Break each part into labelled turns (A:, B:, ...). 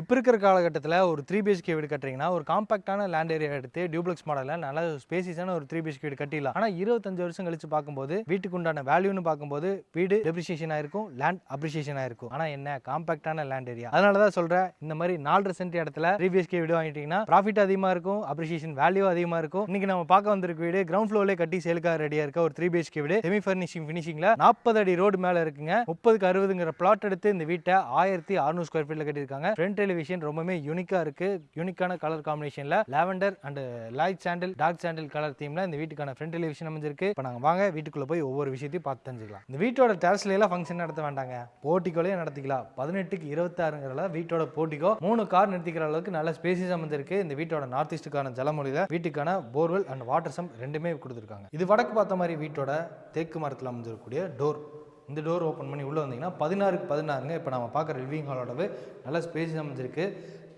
A: இப்போ இருக்கிற காலகட்டத்தில் ஒரு 3 BHK வீடு கட்டுறீங்கன்னா ஒரு காம்பாக்டான லேண்ட் ஏரியா எடுத்து டியூப்ளெக்ஸ் மாடலில் நல்ல ஸ்பேசிஸான ஒரு 3 BHK வீடு கட்டிடலாம். ஆனால் 25 வருஷம் கழிச்சு பார்க்கும்போது வீட்டுக்கு உண்டான வேல்யூன்னு பார்க்கும்போது வீடு டெப்ரிசியேஷன் ஆயிருக்கும், லேண்ட் அப்ரிசியேஷன் ஆயிருக்கும். ஆனால் என்ன காம்பாக்டான லேண்ட் ஏரியா. அதனால தான் சொல்கிறேன், இந்த மாதிரி 4.5 சென்ட் இடத்துல 3 BHK வீடு வாங்கிட்டீங்கன்னா ப்ராஃபிட் அதிகமாக இருக்கும், அப்ரிசியேஷன் வேல்யூ அதிகமாக இருக்கும். இன்னைக்கு நம்ம பார்க்க வந்திருக்க வீடு கிரவுண்ட் ஃப்ளோர்லேயே கட்டி சேலுக்காக ரெடியாக இருக்க ஒரு 3 BHK வீடு செமி ஃபர்னிஷிங் ஃபினிஷிங்கில் 40 அடி ரோடு மேலே இருக்குங்க. 30க்கு 60ங்கிற பிளாட் எடுத்து இந்த வீட்டை 1600 ஸ்கொயர் ஃபீட்டில் கட்டியிருக்காங்க. ஃப்ரண்ட் டெலிவிஷன் ரொம்பவே யூனிக்கா இருக்கு. யூனிக்கான கலர் காம்பினேஷன்ல lavender and light sandal dark sandal colour தீம்ல இந்த வீட்டுக்கான ஃப்ரண்ட் டெலிவிஷன் அமைஞ்சிருக்கு. இப்போ நாங்க வாங்க வீட்டுக்குள்ள போய் ஒவ்வொரு விஷயத்தையும் பார்த்து தெரிஞ்சுக்கலாம். இந்த வீட்டோட டெரஸ்ல எல்லாம் ஃபங்க்ஷன் நடத்த வேண்டாங்க, போர்ட்டிகோலயே நடத்திக்கலாம். 18க்கு 26ங்கிறல வீட்டோட போர்ட்டிகோ 3 கார் நிறுத்திக்கிற அளவுக்கு நல்ல ஸ்பேசிஸ் அமைஞ்சிருக்கு. இந்த வீட்டோட நார்த் ஈஸ்டுக்கான ஜலமொழியில வீட்டுக்கான போர்வெல் அண்ட் வாட்டர் சம் ரெண்டுமே கொடுத்துருக்காங்க. இது வடக்கு பார்த்த மாதிரி வீட்டோட தேக்கு மரத்தில் அமைஞ்சிருக்கக்கூடிய டோர். இந்த டோர் ஓப்பன் பண்ணி உள்ளே வந்தீங்கன்னா 16க்கு 16ங்க. இப்போ நம்ம பார்க்குற லிவிங் ஹாலோடவே நல்ல ஸ்பேஸ் அமைஞ்சிருக்கு.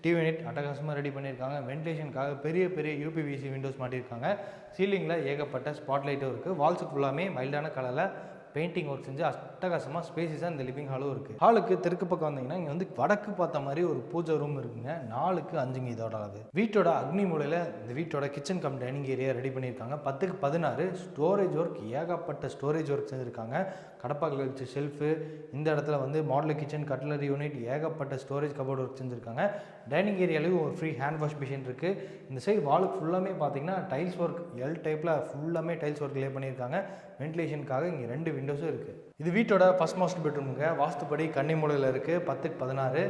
A: டிவி யூனிட் அட்டகாசமாக ரெடி பண்ணியிருக்காங்க. வென்டிலேஷனுக்காக பெரிய பெரிய யூபிவிசி விண்டோஸ் மாட்டியிருக்காங்க. சீலிங்கில் ஏகப்பட்ட ஸ்பாட்லைட்டும் இருக்குது. வால்ஸுக்கு ஃபுல்லாமே மைல்டான கலரில் பெயிண்டிங் ஒர்க் செஞ்சு அட்டகாசமாக ஸ்பேசிஸாக இந்த லிவிங் ஹாலும் இருக்குது. ஹாலுக்கு தெற்கு பக்கம் வந்தீங்கன்னா இங்கே வந்து வடக்கு பார்த்த மாதிரி ஒரு பூஜை ரூம் இருக்குங்க. 4க்கு 5ங்க இதோட அளவு. வீட்டோட அக்னி மூலையில் இந்த வீட்டோட kitchen come dining area ready பண்ணியிருக்காங்க. 10க்கு 16 ஸ்டோரேஜ் ஒர்க், ஏகப்பட்ட ஸ்டோரேஜ் ஒர்க் செஞ்சுருக்காங்க. கடப்பாக்கள் வச்சு ஷெல்ஃபு, இந்த இடத்துல வந்து மாடல் கிச்சன் கட்லரி யூனிட், ஏகப்பட்ட ஸ்டோரேஜ் கபோர்ட் ஒர்க் செஞ்சுருக்காங்க. டைனிங் ஏரியாலையும் ஒரு ஃப்ரீ ஹேண்ட் வாஷ் மிஷின் இருக்குது. இந்த சைடு வாலுக்கு ஃபுல்லாமே பார்த்தீங்கன்னா டைல்ஸ் ஒர்க், எல் டைப்பில் ஃபுல்லாமே டைல்ஸ் ஒர்க் லே பண்ணியிருக்காங்க. வென்டிலேஷனுக்காக இங்கே 2 விண்டோஸும் இருக்குது. இது வீட்டோட ஃபர்ஸ்ட் மாஸ்டர் பெட்ரூமுங்க. வாஸ்துப்படி கன்னி மூலையில் இருக்குது. 10க்கு 16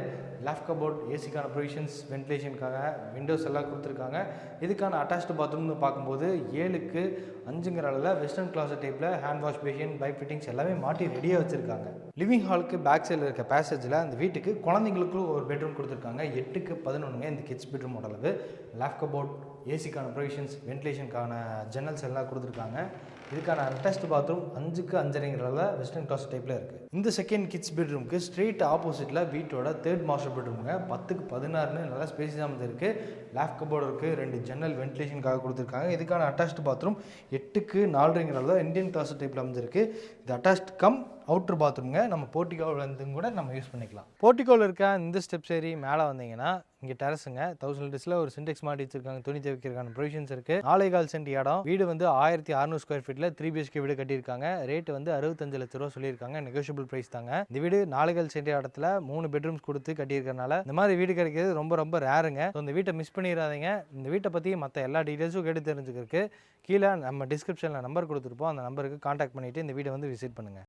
A: லேஃப்ட் கபோர்ட், ஏசிக்கான ப்ரொவிஷன்ஸ், வென்டிலேஷனுக்காக விண்டோஸ் எல்லாம் கொடுத்துருக்காங்க. இதுக்கான அட்டாச்டு பாத்ரூம்னு பார்க்கும்போது 7க்கு 5ங்கிற அளவில் வெஸ்டர்ன் கிளாஸட் டைப்பில் hand wash basin, pipe fittings எல்லாமே மாட்டி ரெடியாக வச்சுருக்காங்க. லிவிங் ஹாலுக்கு பேக் சைடில் இருக்க பேசேஜில் அந்த வீட்டுக்கு குழந்தைங்களுக்கும் ஒரு பெட்ரூம் கொடுத்துருக்காங்க. 8க்கு 11ங்க இந்த கிட்ஸ் பெட்ரூமோட அளவு. லேஃப்ட் கபோர்ட், ஏசிக்கான ப்ரொவிஷன்ஸ், வென்டிலேஷனுக்கான ஜன்னல்ஸ் எல்லாம் கொடுத்துருக்காங்க. இதுக்கான அட்டாச்டு பாத்ரூம் 5க்கு 5.5ங்கிறத வெஸ்டர்ன் கிளாஸ் டைப்பில் இருக்குது. இந்த செகண்ட் கிட்ஸ் பெட்ரூமுக்கு ஸ்ட்ரெயிட் ஆப்போசிட்டில் வீட்டோட 3rd மாஸ்டர் பெட்ரூமுங்க. 10க்கு 16ன்னு நல்லா ஸ்பேஸியாக அமைஞ்சிருக்கு. லேஃப்ட் கபோர்டு இருக்குது, 2 ஜன்னல் வென்டிலேஷனுக்காக கொடுத்துருக்காங்க. இதுக்கான அட்டாச்டு பாத்ரூம் 8க்கு 4.5ங்கிறத இந்தியன் கிளாஸ் டைப்பில் அமைஞ்சிருக்கு. இது அட்டாச்டு கம் அவுட்ரு பாத்ரூம்ங்க. நம்ம போர்ட்டிகோவில் இருந்து கூட நம்ம யூஸ் பண்ணிக்கலாம். போர்ட்டிகோவில் இருக்க இந்த ஸ்டெப்ஸ் ஏறி மேலே வந்தீங்கன்னா இங்கே டெரஸுங்க. 1000 லிட்டர்ஸில் ஒரு சின்டெக்ஸ் மாட்டி வச்சிருக்காங்க. துணி துவைக்கிறதுக்கான ப்ரொவிஷன்ஸ் இருக்குது. 4.25 சென்ட் இடம். வீடு வந்து 1600 ஸ்கொயர் ஃபீட்டில் 3 BHK வீடு கட்டியிருக்காங்க. ரேட்டு வந்து 65 லட்ச ரூபா சொல்லியிருக்காங்க. நெகோஷியபிள் ப்ரைஸ் தாங்க. இந்த வீடு 4.25 சென்ட் இடத்துல 3 பெட்ரூம்ஸ் கொடுத்து கட்டியிருக்கனால இந்த மாதிரி வீடு கிடைக்கிறது ரொம்ப ரொம்ப ரேருங்க. இந்த வீட்டை மிஸ் பண்ணிடாதீங்க. இந்த வீட்டை பற்றி மற்ற எல்லா டீட்டெயில்ஸும் கேட்டு தெரிஞ்சுக்கிறதுக்கு கீழே நம்ம டிஸ்கிரிப்ஷனில் நம்பர் கொடுத்துருப்போம். அந்த நம்பருக்கு கான்டாக்ட் பண்ணிவிட்டு இந்த வீடை வந்து விசிட் பண்ணுங்கள்.